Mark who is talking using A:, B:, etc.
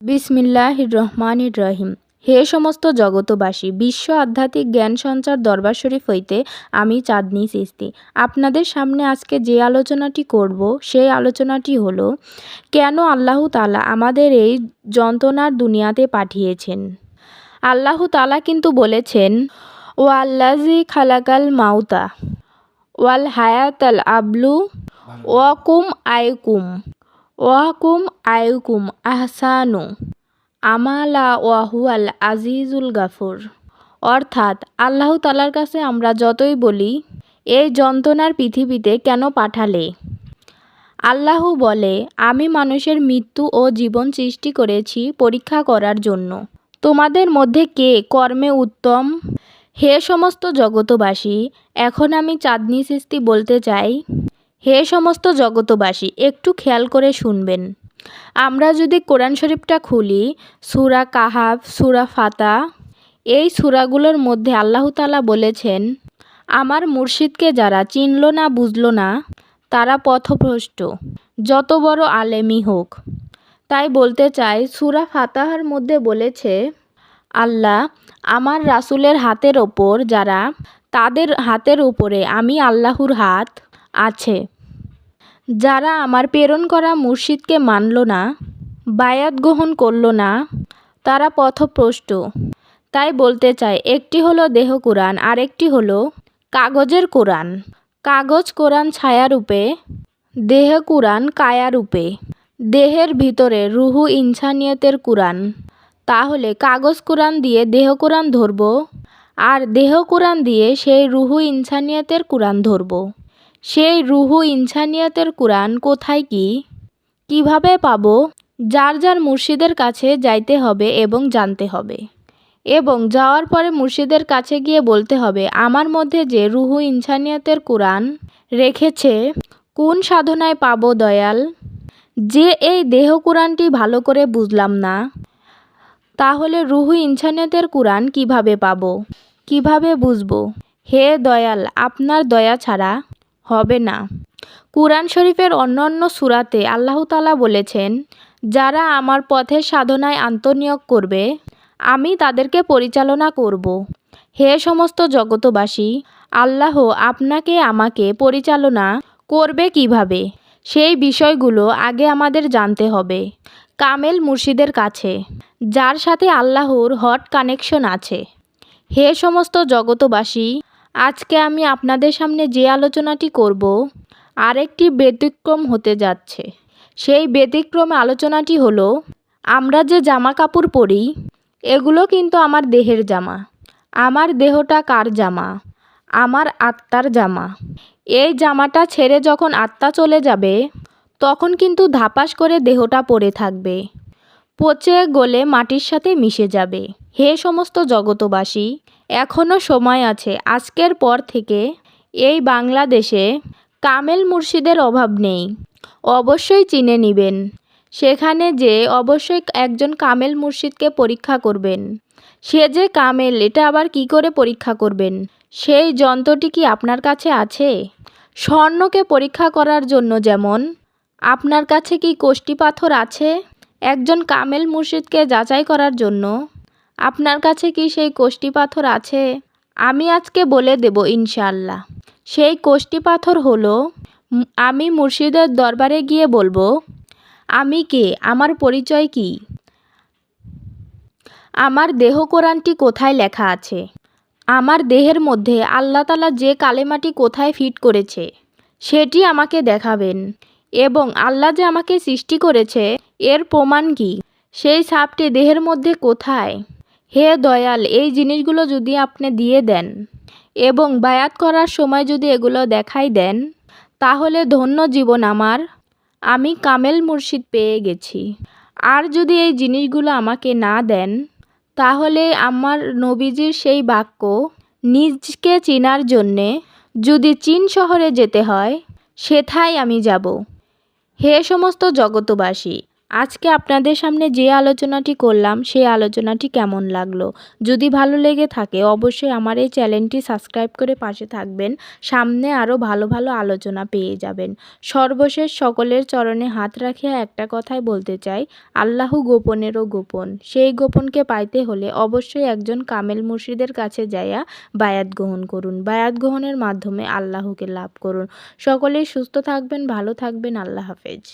A: বিসমিল্লাহির রহমানির রহিম। হে সমস্ত জগতবাসী, বিশ্ব আধ্যাত্মিক জ্ঞান সঞ্চার দরবার শরীফ হইতে আমি চাঁদনী চিশতি আপনাদের সামনে আজকে যে আলোচনাটি করব সেই আলোচনাটি হলো, কেন আল্লাহ তাআলা আমাদের এই যন্ত্রণার দুনিয়াতে পাঠিয়েছেন। আল্লাহ তাআলা কিন্তু বলেছেন, ওয়াল্লাযী খালাকাল মাউতা ওয়াল হায়াতাল আবলু ওয়াকুম আইকুম আহসানু আমালা ওয়াহুয়াল আজিজুল গাফুর। অর্থাৎ আল্লাহ তাআলার কাছে আমরা যতই বলি, এই যন্ত্রণার পৃথিবীতে কেন পাঠালে, আল্লাহ বলে, আমি মানুষের মৃত্যু ও জীবন সৃষ্টি করেছি পরীক্ষা করার জন্য। তোমাদের মধ্যে কে কর্মে উত্তম। হে সমস্ত জগতবাসী, এখন আমি চাঁদনী চিশতি বলতে চাই, হে সমস্ত জগতবাসী একটু খেয়াল করে শুনবেন। আমরা যদি কোরআন শরীফটা খুলি, সূরা কাহাফ, সূরা ফাতা, এই সূরাগুলোর মধ্যে আল্লাহ তাআলা বলেছেন, আমার মুর্শিদকে যারা চিনল না বুঝল না তারা পথভ্রষ্ট, যত বড় আলেমই হোক। তাই বলতে চাই, সূরা ফাতাহার মধ্যে বলেছে আল্লাহ, আমার রাসূলের হাতের ওপর যারা, তাদের হাতের উপরে আমি আল্লাহর হাত আছে। যারা আমার প্রেরণ করা মুর্শিদকে মানল না, বায়াত গ্রহণ করল না, তারা পথভ্রষ্ট। তাই বলতে চাই, একটি হলো দেহ কোরআন, আরেকটি হলো কাগজের কোরআন। কাগজ কোরআন ছায়ারূপে, দেহ কোরআন কায়ারূপে। দেহের ভিতরে রুহু ইনসানিয়তের কোরআন। তাহলে কাগজ কোরআন দিয়ে দেহ কোরআন ধরব, আর দেহ কোরআন দিয়ে সেই রুহু ইনসানিয়তের কোরআন ধরব। সেই রুহু ইনসানিয়তের কোরআন কোথায় কিভাবে পাব? যার যার মুর্শিদের কাছে যাইতে হবে এবং জানতে হবে, এবং যাওয়ার পরে মুর্শিদের কাছে গিয়ে বলতে হবে, আমার মধ্যে যে রুহু ইনসানিয়তের কোরআন রেখেছে, কোন সাধনায় পাবো দয়াল? যে এই দেহ কোরআনটি ভালো করে বুঝলাম না, তাহলে রুহু ইনসানিয়তের কোরআন কিভাবে পাবো, কিভাবে বুঝবো? হে দয়াল, আপনার দয়া ছাড়া হবে না। কুরআন শরীফের অন্য অন্য সূরাতে আল্লাহ তাআলা বলেছেন, যারা আমার পথের সাধনায় আত্মনিয়োগ করবে, আমি তাদেরকে পরিচালনা করব। হে সমস্ত জগতবাসী, আল্লাহ আপনাকে আমাকে পরিচালনা করবে কিভাবে, সেই বিষয়গুলো আগে আমাদের জানতে হবে কামেল মুর্শিদের কাছে, যার সাথে আল্লাহর হট কানেকশন আছে। হে সমস্ত জগতবাসী, আজকে আমি আপনাদের সামনে যে আলোচনাটি করব, আরেকটি ব্যতিক্রম হতে যাচ্ছে। সেই ব্যতিক্রম আলোচনাটি হলো, আমরা যে জামা কাপড় পরি, এগুলো কিন্তু আমার দেহের জামা। আমার দেহটা কার জামা? আমার আত্মার জামা। এই জামাটা ছেড়ে যখন আত্মা চলে যাবে, তখন কিন্তু ধাপাস করে দেহটা পড়ে থাকবে, পচে গলে মাটির সাথে মিশে যাবে। হে সমস্ত জগতবাসী, এখনও সময় আছে। আজকের পর থেকে এই বাংলাদেশে কামেল মুর্শিদের অভাব নেই। অবশ্যই চিনে নেবেন। সেখানে যে অবশ্যই একজন কামেল মুর্শিদকে পরীক্ষা করবেন। সে যে কামেল, এটা আবার কি করে পরীক্ষা করবেন? সেই যন্ত্রটি কি আপনার কাছে আছে? স্বর্ণকে পরীক্ষা করার জন্য যেমন আপনার কাছে কি কষ্টি পাথর আছে? একজন কামেল মুর্শিদকে যাচাই করার জন্য আপনার কাছে কি সেই কষ্টি পাথর আছে? আমি আজকে বলে দেব ইনশাআল্লাহ। সেই কষ্টি পাথর হলো, আমি মুর্শিদের দরবারে গিয়ে বলবো, আমি কে, আমার পরিচয় কি, আমার দেহ কোরআনটি কোথায় লেখা আছে, আমার দেহের মধ্যে আল্লাহ তাআলা যে কালেমাটি কোথায় ফিট করেছে সেটি আমাকে দেখাবেন, এবং আল্লাহ যে আমাকে সৃষ্টি করেছে এর প্রমাণ কি, সেই ছাপটি দেহের মধ্যে কোথায়। হে দয়াল, এই জিনিসগুলো যদি আপনি দিয়ে দেন এবং বায়াত করার সময় যদি এগুলো দেখাই দেন, তাহলে ধন্য জীবন আমার, আমি কামেল মুর্শিদ পেয়ে গেছি। আর যদি এই জিনিসগুলো আমাকে না দেন, তাহলে আমার নবীজির সেই বাক্য, নিজকে চেনার জন্যে যদি চীন শহরে যেতে হয়, সেথায় আমি যাব। হে সমস্ত জগতবাসী, আজকে আপনাদের সামনে যে আলোচনাটি করলাম সেই আলোচনাটি কেমন লাগলো? যদি ভালো লেগে থাকে অবশ্যই আমার এই চ্যানেলটি সাবস্ক্রাইব করে পাশে থাকবেন। সামনে আরও ভালো ভালো আলোচনা পেয়ে যাবেন। সর্বশেষ সকলের চরণে হাত রাখিয়া একটা কথাই বলতে চাই, আল্লাহু গোপনেরও গোপন। সেই গোপনকে পাইতে হলে অবশ্যই একজন কামেল মুর্শিদের কাছে যাইয়া বায়াত গ্রহণ করুন। বায়াত গ্রহণের মাধ্যমে আল্লাহকে লাভ করুন। সকলেই সুস্থ থাকবেন, ভালো থাকবেন। আল্লাহ হাফেজ।